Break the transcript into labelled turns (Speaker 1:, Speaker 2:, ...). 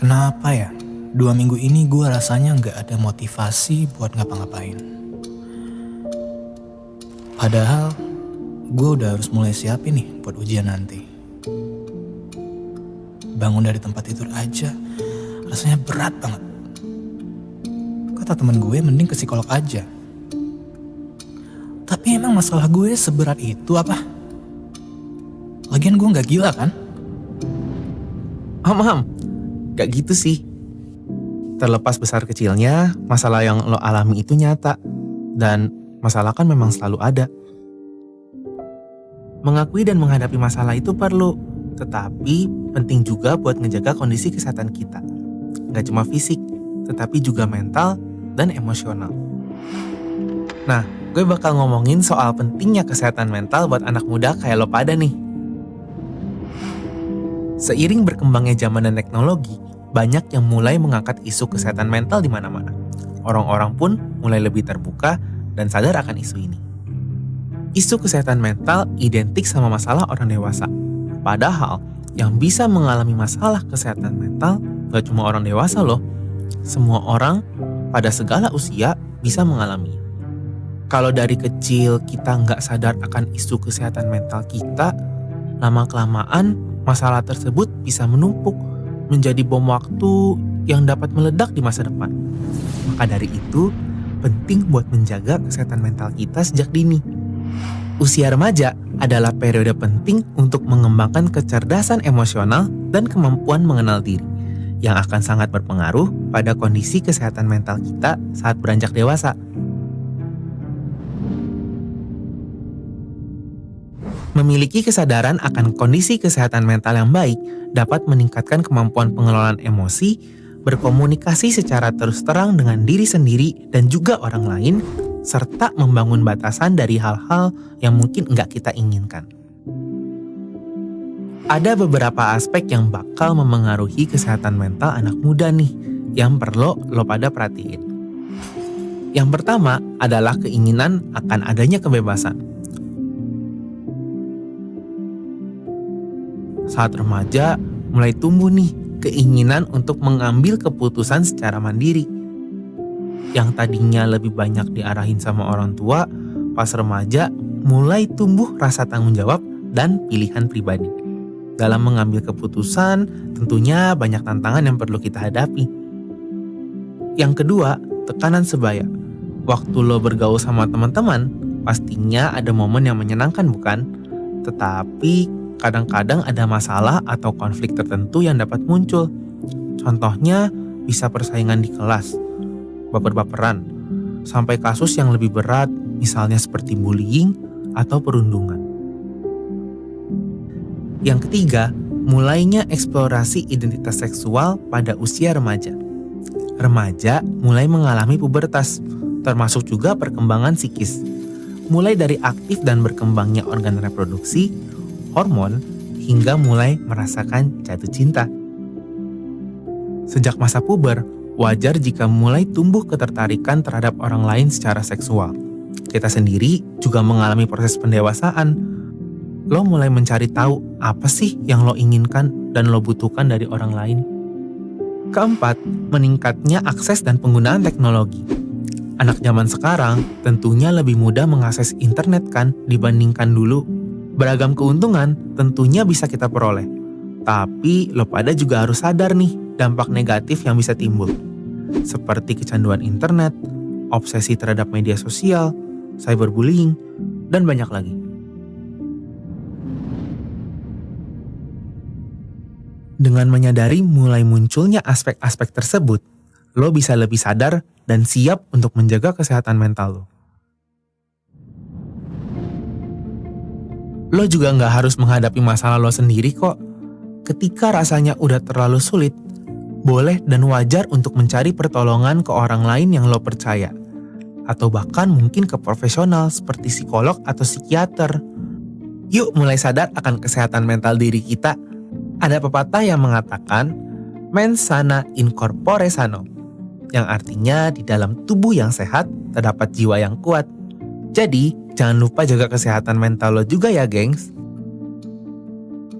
Speaker 1: Kenapa ya? 2 minggu ini gue rasanya gak ada motivasi buat ngapa-ngapain. Padahal gue udah harus mulai siapin nih buat ujian nanti. Bangun dari tempat tidur aja rasanya berat banget. Kata temen gue mending ke psikolog aja. Tapi emang masalah gue seberat itu apa? Lagian gue gak gila kan?
Speaker 2: Ham, gak gitu sih. Terlepas besar kecilnya, masalah yang lo alami itu nyata. Dan masalah kan memang selalu ada. Mengakui dan menghadapi masalah itu perlu. Tetapi penting juga buat ngejaga kondisi kesehatan kita. Gak cuma fisik, tetapi juga mental dan emosional. Nah, gue bakal ngomongin soal pentingnya kesehatan mental buat anak muda kayak lo pada nih. Seiring berkembangnya zaman dan teknologi, banyak yang mulai mengangkat isu kesehatan mental di mana-mana. Orang-orang pun mulai lebih terbuka dan sadar akan isu ini. Isu kesehatan mental identik sama masalah orang dewasa. Padahal, yang bisa mengalami masalah kesehatan mental gak cuma orang dewasa loh. Semua orang pada segala usia bisa mengalami. Kalau dari kecil kita nggak sadar akan isu kesehatan mental kita, lama-kelamaan masalah tersebut bisa menumpuk menjadi bom waktu yang dapat meledak di masa depan. Maka dari itu, penting buat menjaga kesehatan mental kita sejak dini. Usia remaja adalah periode penting untuk mengembangkan kecerdasan emosional dan kemampuan mengenal diri, yang akan sangat berpengaruh pada kondisi kesehatan mental kita saat beranjak dewasa. Memiliki kesadaran akan kondisi kesehatan mental yang baik dapat meningkatkan kemampuan pengelolaan emosi, berkomunikasi secara terus terang dengan diri sendiri dan juga orang lain, serta membangun batasan dari hal-hal yang mungkin nggak kita inginkan. Ada beberapa aspek yang bakal memengaruhi kesehatan mental anak muda nih, yang perlu lo pada perhatiin. Yang pertama adalah keinginan akan adanya kebebasan. Saat remaja, mulai tumbuh nih keinginan untuk mengambil keputusan secara mandiri. Yang tadinya lebih banyak diarahin sama orang tua, pas remaja mulai tumbuh rasa tanggung jawab dan pilihan pribadi. Dalam mengambil keputusan, tentunya banyak tantangan yang perlu kita hadapi. Yang kedua, tekanan sebaya. Waktu lo bergaul sama teman-teman, pastinya ada momen yang menyenangkan bukan? Tetapi kadang-kadang ada masalah atau konflik tertentu yang dapat muncul. Contohnya bisa persaingan di kelas, baper-baperan, sampai kasus yang lebih berat, misalnya seperti bullying atau perundungan. Yang ketiga, mulainya eksplorasi identitas seksual pada usia remaja. Remaja mulai mengalami pubertas, termasuk juga perkembangan psikis. Mulai dari aktif dan berkembangnya organ reproduksi, hormon, hingga mulai merasakan jatuh cinta. Sejak masa puber, wajar jika mulai tumbuh ketertarikan terhadap orang lain secara seksual. Kita sendiri juga mengalami proses pendewasaan. Lo mulai mencari tahu apa sih yang lo inginkan dan lo butuhkan dari orang lain. Keempat, meningkatnya akses dan penggunaan teknologi. Anak zaman sekarang tentunya lebih mudah mengakses internet kan dibandingkan dulu. Beragam keuntungan tentunya bisa kita peroleh. Tapi lo pada juga harus sadar nih dampak negatif yang bisa timbul. Seperti kecanduan internet, obsesi terhadap media sosial, cyberbullying, dan banyak lagi. Dengan menyadari mulai munculnya aspek-aspek tersebut, lo bisa lebih sadar dan siap untuk menjaga kesehatan mental lo. Lo juga nggak harus menghadapi masalah lo sendiri kok. Ketika rasanya udah terlalu sulit, boleh dan wajar untuk mencari pertolongan ke orang lain yang lo percaya. Atau bahkan mungkin ke profesional seperti psikolog atau psikiater. Yuk mulai sadar akan kesehatan mental diri kita. Ada pepatah yang mengatakan, mens sana in corpore sano, yang artinya di dalam tubuh yang sehat terdapat jiwa yang kuat. Jadi, jangan lupa jaga kesehatan mental lo juga ya, gengs.